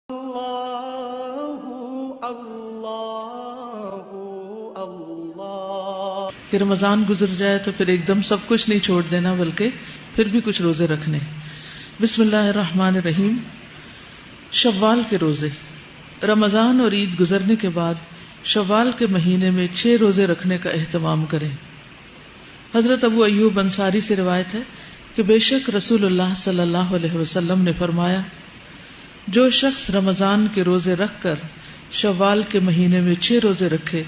کہ رمضان گزر جائے تو پھر ایک دم سب کچھ نہیں چھوڑ دینا، بلکہ پھر بھی کچھ روزے رکھنے۔ بسم اللہ الرحمن الرحیم۔ شوال کے روزے۔ رمضان اور عید گزرنے کے بعد شوال کے مہینے میں 6 روزے رکھنے کا اہتمام کریں۔ حضرت ابو ایوب انصاری سے روایت ہے کہ بے شک رسول اللہ صلی اللہ علیہ وسلم نے فرمایا، جو شخص رمضان کے روزے رکھ کر شوال کے مہینے میں 6 روزے رکھے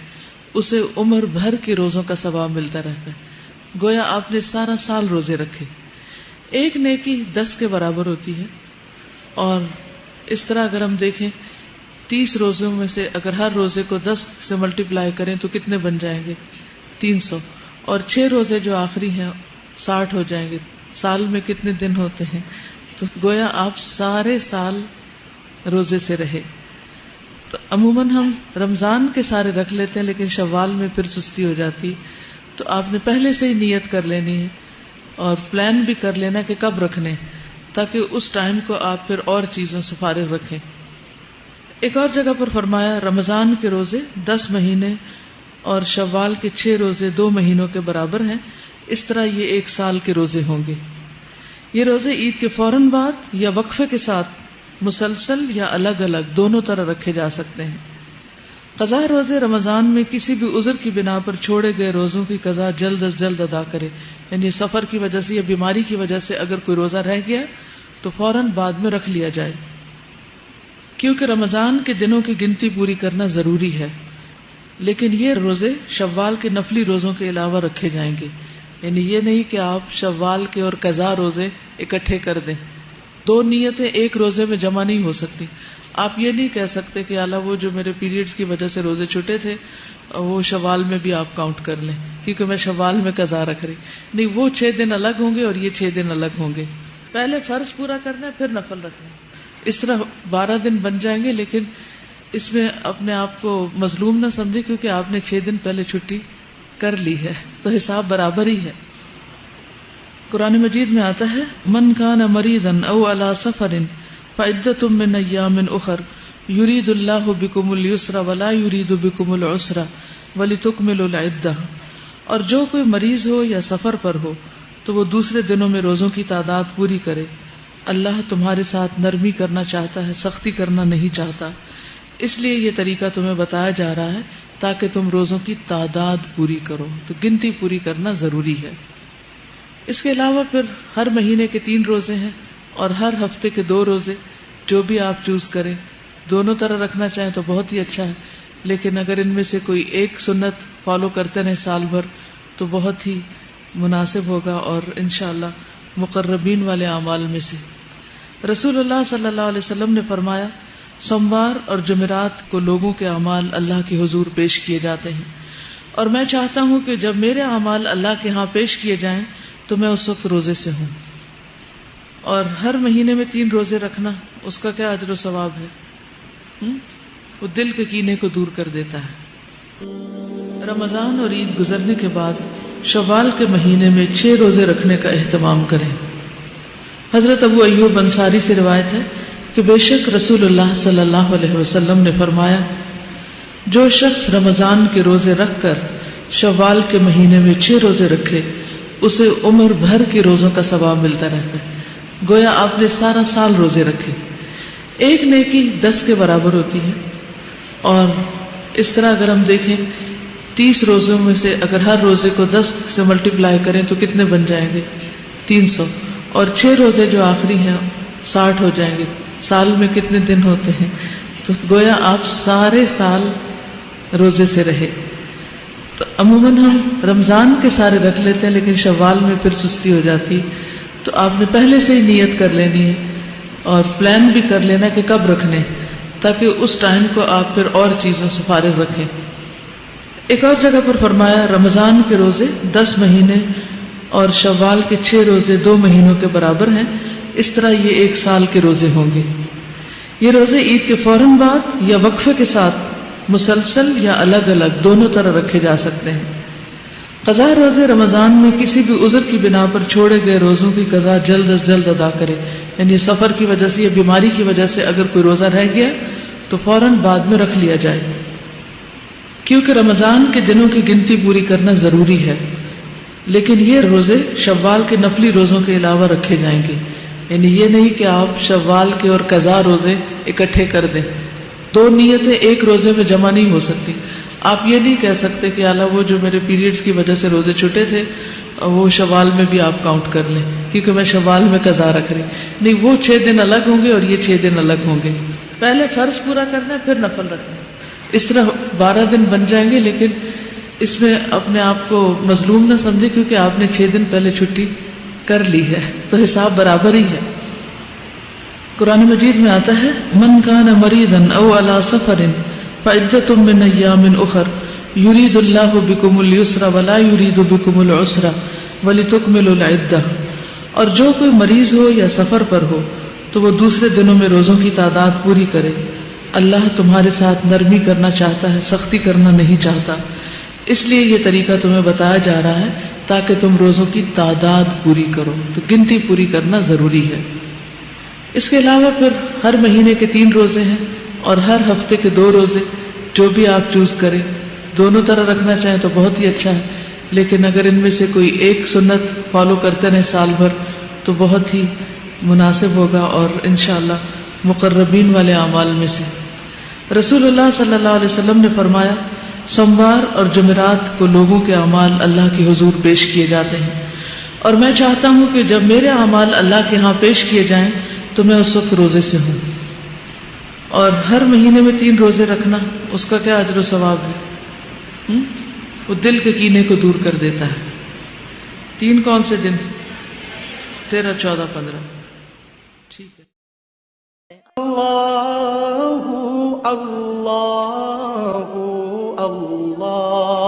اسے عمر بھر کے روزوں کا ثواب ملتا رہتا ہے، گویا آپ نے سارا سال روزے رکھے۔ ایک نیکی 10 کے برابر ہوتی ہے، اور اس طرح اگر ہم دیکھیں 30 روزوں میں سے اگر ہر روزے کو 10 سے ملٹیپلائی کریں تو کتنے بن جائیں گے؟ 300۔ اور 6 روزے جو آخری ہیں 60 ہو جائیں گے۔ سال میں کتنے دن ہوتے ہیں؟ تو گویا آپ سارے سال روزے سے رہے۔ تو عموماً ہم رمضان کے سارے رکھ لیتے ہیں، لیکن شوال میں پھر سستی ہو جاتی، تو آپ نے پہلے سے ہی نیت کر لینی ہے اور پلان بھی کر لینا کہ کب رکھنے، تاکہ اس ٹائم کو آپ پھر اور چیزوں سے فارغ رکھیں۔ ایک اور جگہ پر فرمایا، رمضان کے روزے 10 مہینے اور شوال کے 6 روزے 2 مہینوں کے برابر ہیں، اس طرح یہ 1 سال کے روزے ہوں گے۔ یہ روزے عید کے فوراً بعد یا وقفے کے ساتھ مسلسل یا الگ الگ دونوں طرح رکھے جا سکتے ہیں۔ قضاء روزے رمضان میں کسی بھی عذر کی بنا پر چھوڑے گئے روزوں کی قضاء جلد از جلد ادا کرے، یعنی سفر کی وجہ سے یا بیماری کی وجہ سے اگر کوئی روزہ رہ گیا تو فوراً بعد میں رکھ لیا جائے، کیونکہ رمضان کے دنوں کی گنتی پوری کرنا ضروری ہے۔ لیکن یہ روزے شوال کے نفلی روزوں کے علاوہ رکھے جائیں گے، یعنی یہ نہیں کہ آپ شوال کے اور قضاء روزے اکٹھے کر دیں۔ 2 نیتیں ایک روزے میں جمع نہیں ہو سکتی۔ آپ یہ نہیں کہہ سکتے کہ اللہ وہ جو میرے پیریڈز کی وجہ سے روزے چھوٹے تھے وہ شوال میں بھی آپ کاؤنٹ کر لیں، کیونکہ میں شوال میں قضا رکھ رہی نہیں۔ وہ 6 دن الگ ہوں گے اور یہ 6 دن الگ ہوں گے۔ پہلے فرض پورا کرنا ہے پھر نفل رکھنا، اس طرح 12 دن بن جائیں گے۔ لیکن اس میں اپنے آپ کو مظلوم نہ سمجھے، کیونکہ آپ نے 6 دن پہلے چھٹی کر لی ہے، تو حساب برابر ہی ہے۔ قرآن مجید میں آتا ہے، من کان مریضا او علی سفر فعدۃ من ایام اخر یرید اللہ بکم الیسر ولا یرید بکم العسر ولتکملوا العدہ۔ اور جو کوئی مریض ہو یا سفر پر ہو تو وہ دوسرے دنوں میں روزوں کی تعداد پوری کرے، اللہ تمہارے ساتھ نرمی کرنا چاہتا ہے، سختی کرنا نہیں چاہتا، اس لیے یہ طریقہ تمہیں بتایا جا رہا ہے تاکہ تم روزوں کی تعداد پوری کرو۔ تو گنتی پوری کرنا ضروری ہے۔ اس کے علاوہ پھر ہر مہینے کے 3 روزے ہیں اور ہر ہفتے کے 2 روزے، جو بھی آپ چوز کریں۔ دونوں طرح رکھنا چاہیں تو بہت ہی اچھا ہے، لیکن اگر ان میں سے کوئی ایک سنت فالو کرتے رہیں سال بھر تو بہت ہی مناسب ہوگا اور انشاءاللہ مقربین والے اعمال میں سے۔ رسول اللہ صلی اللہ علیہ وسلم نے فرمایا، سوموار اور جمعرات کو لوگوں کے اعمال اللہ کے حضور پیش کیے جاتے ہیں، اور میں چاہتا ہوں کہ جب میرے اعمال اللہ کے ہاں پیش کیے جائیں تو میں اس وقت روزے سے ہوں۔ اور ہر مہینے میں 3 روزے رکھنا، اس کا کیا اجر و ثواب ہے؟ وہ دل کے کینے کو دور کر دیتا ہے۔ رمضان اور عید گزرنے کے بعد شوال کے مہینے میں 6 روزے رکھنے کا اہتمام کریں۔ حضرت ابو ایوب انصاری سے روایت ہے کہ بے شک رسول اللہ صلی اللہ علیہ وسلم نے فرمایا، جو شخص رمضان کے روزے رکھ کر شوال کے مہینے میں 6 روزے رکھے اسے عمر بھر کے روزوں کا ثواب ملتا رہتا ہے، گویا آپ نے سارا سال روزے رکھے۔ ایک نیکی 10 کے برابر ہوتی ہے، اور اس طرح اگر ہم دیکھیں 30 روزوں میں سے اگر ہر روزے کو 10 سے ملٹیپلائی کریں تو کتنے بن جائیں گے؟ 300۔ اور 6 روزے جو آخری ہیں 60 ہو جائیں گے۔ سال میں کتنے دن ہوتے ہیں؟ تو گویا آپ سارے سال روزے سے رہے۔ تو عموماً ہم رمضان کے سارے رکھ لیتے ہیں، لیکن شوال میں پھر سستی ہو جاتی، تو آپ نے پہلے سے ہی نیت کر لینی ہے اور پلان بھی کر لینا کہ کب رکھنے، تاکہ اس ٹائم کو آپ پھر اور چیزوں سے فارغ رکھیں۔ ایک اور جگہ پر فرمایا، رمضان کے روزے 10 مہینے اور شوال کے 6 روزے 2 مہینوں کے برابر ہیں، اس طرح یہ 1 سال کے روزے ہوں گے۔ یہ روزے عید کے فوراً بعد یا وقفے کے ساتھ مسلسل یا الگ الگ دونوں طرح رکھے جا سکتے ہیں۔ قضا روزے رمضان میں کسی بھی عذر کی بنا پر چھوڑے گئے روزوں کی قضا جلد از جلد ادا کرے. یعنی سفر کی وجہ سے یا بیماری کی وجہ سے اگر کوئی روزہ رہ گیا تو فوراً بعد میں رکھ لیا جائے، کیونکہ رمضان کے دنوں کی گنتی پوری کرنا ضروری ہے. لیکن یہ روزے شوال کے نفلی روزوں کے علاوہ رکھے جائیں گے. یعنی یہ نہیں کہ آپ شوال کے اور قضا روزے اکٹھے کر دیں. دو نیتیں ایک روزے میں جمع نہیں ہو سکتی. آپ یہ نہیں کہہ سکتے کہ اعلیٰ وہ جو میرے پیریڈز کی وجہ سے روزے چھوٹے تھے وہ شوال میں بھی آپ کاؤنٹ کر لیں کیونکہ میں شوال میں قضا رکھ رہی. نہیں، وہ 6 دن الگ ہوں گے اور یہ 6 دن الگ ہوں گے. پہلے فرض پورا کرنا ہے پھر نفل رکھنا ہے. اس طرح 12 دن بن جائیں گے. لیکن اس میں اپنے آپ کو مظلوم نہ سمجھے کیونکہ آپ نے 6 دن پہلے چھٹی کر لی ہے تو حساب برابر ہی ہے. قرآن مجید میں آتا ہے من کان مریضا او علی سفر فعدۃ من ایام اخر یرید اللہ بکم الیسر ولا یرید بکم العسر ولتکملوا العدہ. اور جو کوئی مریض ہو یا سفر پر ہو تو وہ دوسرے دنوں میں روزوں کی تعداد پوری کرے. اللہ تمہارے ساتھ نرمی کرنا چاہتا ہے، سختی کرنا نہیں چاہتا. اس لیے یہ طریقہ تمہیں بتایا جا رہا ہے تاکہ تم روزوں کی تعداد پوری کرو. تو گنتی پوری کرنا ضروری ہے. اس کے علاوہ پھر ہر مہینے کے 3 روزے ہیں اور ہر ہفتے کے 2 روزے، جو بھی آپ چوز کریں. دونوں طرح رکھنا چاہیں تو بہت ہی اچھا ہے، لیکن اگر ان میں سے کوئی ایک سنت فالو کرتے رہیں سال بھر تو بہت ہی مناسب ہوگا اور انشاءاللہ مقربین والے اعمال میں سے. رسول اللہ صلی اللہ علیہ وسلم نے فرمایا سوموار اور جمعرات کو لوگوں کے اعمال اللہ کے حضور پیش کیے جاتے ہیں، اور میں چاہتا ہوں کہ جب میرے اعمال اللہ کے ہاں پیش کیے جائیں تو میں اس وقت روزے سے ہوں. اور ہر مہینے میں 3 روزے رکھنا، اس کا کیا اجر و ثواب ہے؟ وہ دل کے کینے کو دور کر دیتا ہے. 3 کون سے دن؟ 13، 14، 15. ٹھیک ہے. اللہ اللہ اللہ